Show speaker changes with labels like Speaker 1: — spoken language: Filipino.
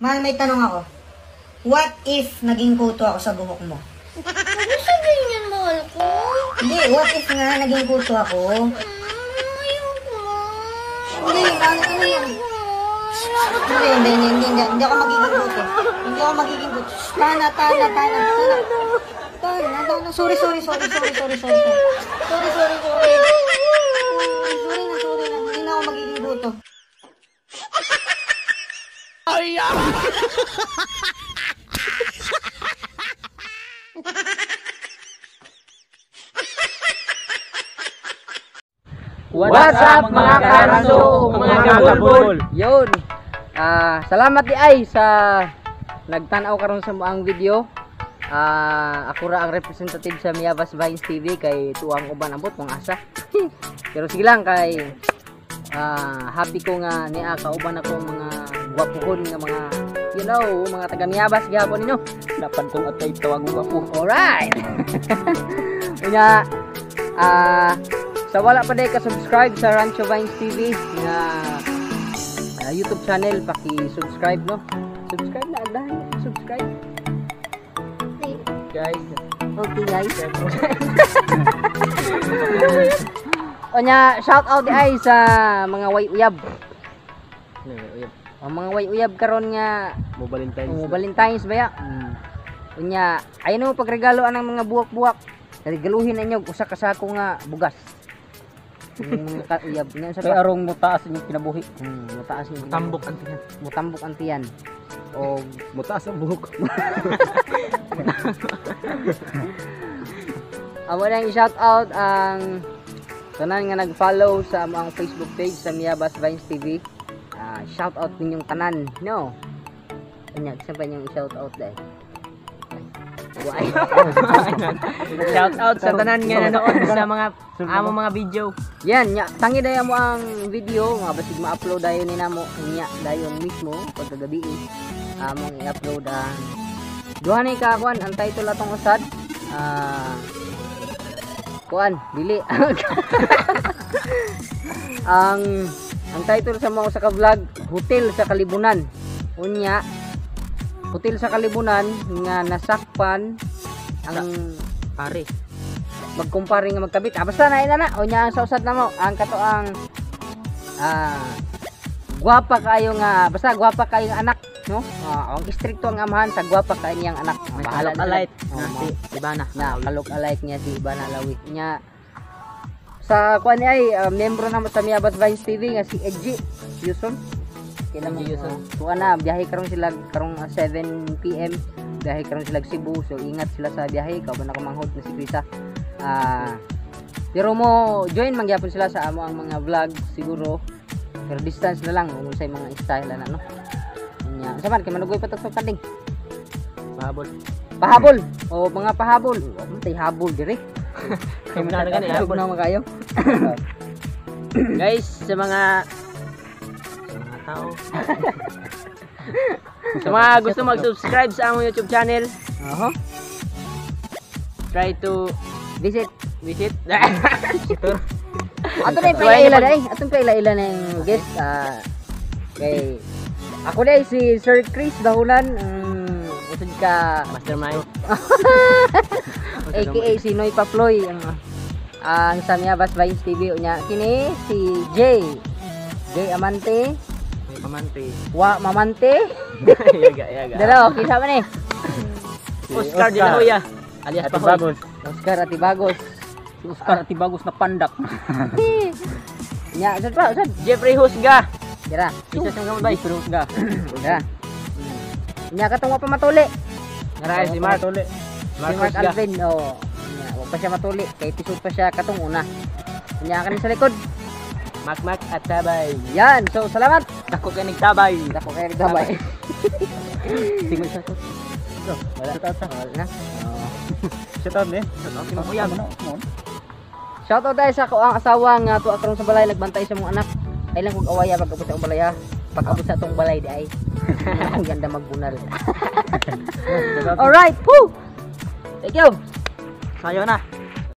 Speaker 1: Mahal, may tanong ako. What if naging kuto ako sa buhok mo?
Speaker 2: Ano sabihin yan, mahal ko?
Speaker 1: Hindi, what if nga naging kuto ako?
Speaker 2: Ayoko.
Speaker 1: Hindi, ano yan? Hindi ako magiging kuto. Hindi ako magiging kuto. Tana. Sorry. Sorry na. Hindi na ako magiging kuto.
Speaker 3: What's up mga karanso, mga kabulbul? Yun. Salamat di ay sa nagtanaw karon sa ang video. Ako ra ang representative sa Miyabas Vines TV kay tuang uban ambot mong asa. Pero sige lang kay happy ko nga niya kauban ako mga gwapuhon nga mga mga taga Miyabas gihapon ninyo. Dapat kong atay tawag gwapo. Alright. Unya sa wala pa day ka-subscribe sa Rancho Vines TV na YouTube channel, paki-subscribe no. Subscribe na dahil subscribe. Guys. Okay guys. Onya, shout out di ay sa mga way uyab. Ang mga way uyab karon nga mo Valentine's ba ya? Onya, ayun mo pagregalo anang mga buwak-buwak. Regaluhin ninyo usa ka sako nga bugas. Uyab niya sa arong mutaas yung kinabuhi. Mutaas yung mutambok ang tiyan. O mutaas ang buhok. Amo nang i-shout out ang tanan nga nag-follow sa among Facebook page sa Miyabas Vines TV. Shout out ninyong tanan, no. Kanya sa pa ninyong i-shout out dai. Shout out sa tanan nga nanood sa mga among mga video. Yan nya tangi dayon mo ang video nga basig ma-upload dayon ni namo nya dayon mismo pagkagabi among i-upload ang duha ni ka kuan ang title atong usad kuan dili ang title sa mga usa ka vlog Hotel sa Kalibunan. Unya Hotel sa Kalibunan nga nasakpan ang pare magkumpare nga magkabit. Basta na ina na unya ang sausad namo ang kato ang gwapa kayo nga basta gwapa kayo nga anak no. Ang istrikto ang amahan sa gwapa kayo niyang anak. Bahala alike si Ibana na kalok alike niya si Ibana Lawi nya sa kuan ni ay membro na mo sa Miyabas Vines TV nga si Edgy Yuson. Kailan mo tuwa na biyahe karon sila karong 7 PM biyahe karon sila Cebu, so ingat sila sa biyahe kauban ako manghod na si Krisa. Pero mo join mangyapon sila sa amo ang mga vlog siguro pero distance na lang kung sa mga style na no nya saman kay manugoy patok kanding pahabol o mga pahabol tay habol dire kay matagagan habol na magayo. Guys sa mga tao sa mga gusto mag-subscribe sa among YouTube channel, try to visit ato na paila day atong paila ng guest kay ako day si Sir Chris Dahulan usod ka mastermind aka si Noy Paploy ang sa Miyabas Vines TV unya kini si J Amante Mamante yaga dalo kisa man Oscar de la Hoya alias Pahoy Oscar Atibagos na pandak. Nya, usad pa. Jeffrey Husga. Dira. Isa sa mga bay, Jeffrey Husga. Dira. Nya katong wa pa matuli. Dira si Mark Tuli. Mark Alvin. Oh. Nya, wa pa siya matuli kay tisod pa siya katong una. Nya kanin sa likod. Mark at Tabay. Yan. So, salamat. Dako kay nagtabay. Tingol siya to. Wala na. Shout out Shoutout tayo sa ang asawa nga tuwa karon sa balay nagbantay sa mong anak. Ay lang kog awaya pag-abot sa balay ha. Pag-abot sa tong balay di ay. Ang ganda magbunal. All right. Woo! Thank you. Sayo na.